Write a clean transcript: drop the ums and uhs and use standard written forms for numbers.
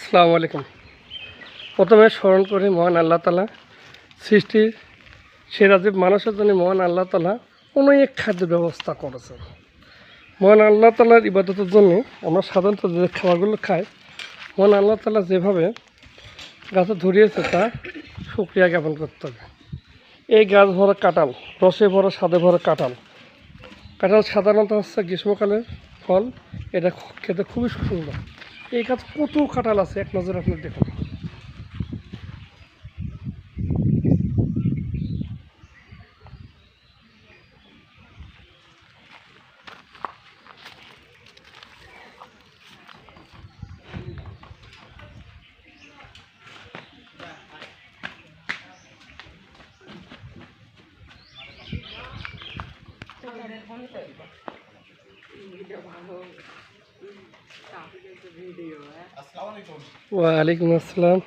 আসসালামু আলাইকুম। প্রথমে স্মরণ করি মহান আল্লাহ তাআলা সৃষ্টির সেরা জীব মানুষের জন্য মহান আল্লাহ তাআলা অনেক খাদ্য ব্যবস্থা করেছেন। মহান আল্লাহ তাআলার ইবাদতের জন্য আমরা সাধারণত যে খাবারগুলো খাই, মহান আল্লাহ তাআলা যেভাবে গাছে ধরিয়েছে তা শুকরিয়া জ্ঞাপন করতে হবে। এই গাছ ভরা কাঁঠাল, রসে ভরা স্বাদে ভরা কাঁঠাল। কাঁঠাল সাধারণত হচ্ছে গ্রীষ্মকালের ফল, এটা খেতে খুবই সুন্দর। এই গাছ কত কাঁঠাল আছে এক নজর আপনি দেখুন। ওয়ালাইকুম আসসালাম।